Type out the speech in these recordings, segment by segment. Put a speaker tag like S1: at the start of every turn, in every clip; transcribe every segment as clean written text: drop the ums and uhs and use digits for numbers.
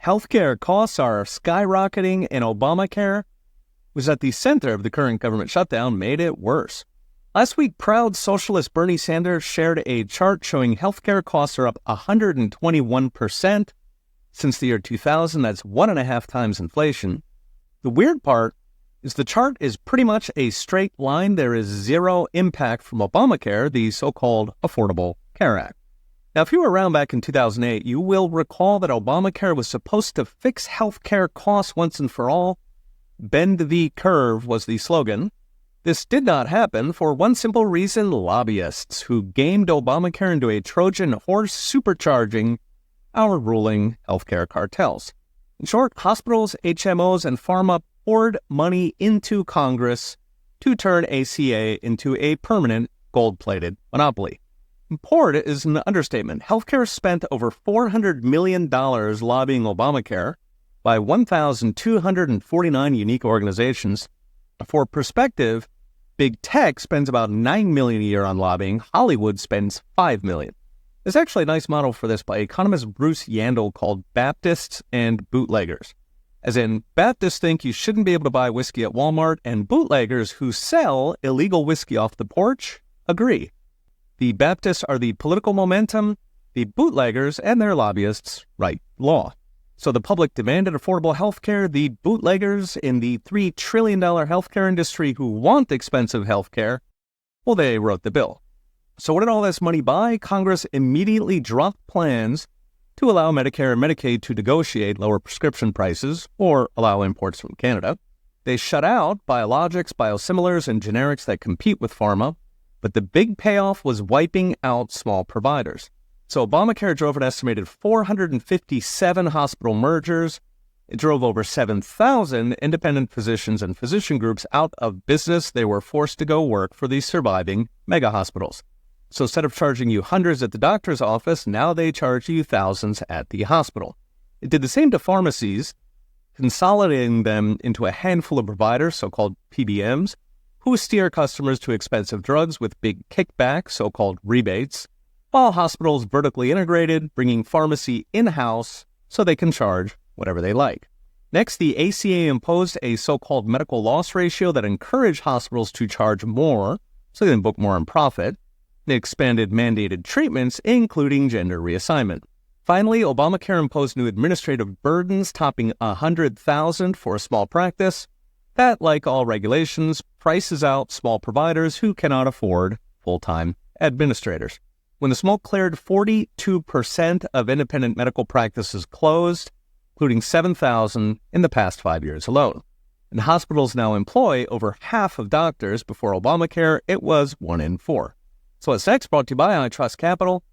S1: Healthcare costs are skyrocketing, and Obamacare was at the center of the current government shutdown, made it worse. Last week, proud socialist Bernie Sanders shared a chart showing healthcare costs are up 121% since the year 2000. That's 1.5 times inflation. The weird part is the chart is pretty much a straight line. There is zero impact from Obamacare, the so-called Affordable Care Act. Now, if you were around back in 2008, you will recall that Obamacare was supposed to fix healthcare costs once and for all. Bend the curve was the slogan. This did not happen for one simple reason: lobbyists who gamed Obamacare into a Trojan horse, supercharging our ruling healthcare cartels. In short, hospitals, HMOs, and pharma poured money into Congress to turn ACA into a permanent gold-plated monopoly. Poured is an understatement. Healthcare spent over $400 million lobbying Obamacare by 1,249 unique organizations. For perspective, Big Tech spends about $9 million a year on lobbying. Hollywood spends $5 million. There's actually a nice model for this by economist Bruce Yandel called Baptists and Bootleggers. As in, Baptists think you shouldn't be able to buy whiskey at Walmart, and bootleggers who sell illegal whiskey off the porch agree. The Baptists are the political momentum, the bootleggers and their lobbyists write law. So the public demanded affordable health care. The bootleggers in the $3 trillion healthcare industry who want expensive health care, well, they wrote the bill. So what did all this money buy? Congress immediately dropped plans to allow Medicare and Medicaid to negotiate lower prescription prices or allow imports from Canada. They shut out biologics, biosimilars, and generics that compete with pharma. But the big payoff was wiping out small providers. So Obamacare drove an estimated 457 hospital mergers. It drove over 7,000 independent physicians and physician groups out of business. They were forced to go work for these surviving mega hospitals. So instead of charging you hundreds at the doctor's office, now they charge you thousands at the hospital. It did the same to pharmacies, consolidating them into a handful of providers, so-called PBMs, who steer customers to expensive drugs with big kickbacks, so-called rebates, while hospitals vertically integrated, bringing pharmacy in-house so they can charge whatever they like. Next, the ACA imposed a so-called medical loss ratio that encouraged hospitals to charge more so they can book more in profit. It expanded mandated treatments, including gender reassignment. Finally, Obamacare imposed new administrative burdens, topping $100,000 for a small practice. That, like all regulations, prices out small providers who cannot afford full-time administrators. When the smoke cleared, 42% of independent medical practices closed, including 7,000 in the past 5 years alone. And hospitals now employ over half of doctors. Before Obamacare, it was 1 in 4. So what's next? Brought to you by I Trust Capital.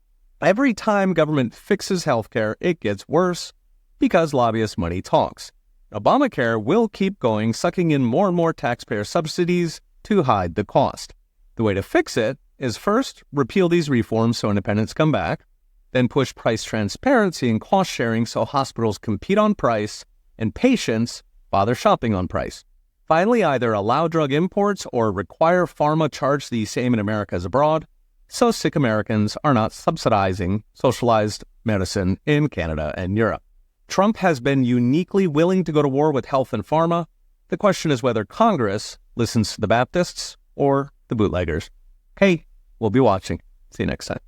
S1: Every time government fixes healthcare, it gets worse because lobbyist money talks. Obamacare will keep going, sucking in more and more taxpayer subsidies to hide the cost. The way to fix it is first, repeal these reforms so independents come back, then push price transparency and cost sharing so hospitals compete on price and patients bother shopping on price. Finally, either allow drug imports or require pharma charge the same in America as abroad, so sick Americans are not subsidizing socialized medicine in Canada and Europe. Trump has been uniquely willing to go to war with health and pharma. The question is whether Congress listens to the Baptists or the bootleggers. Hey, we'll be watching. See you next time.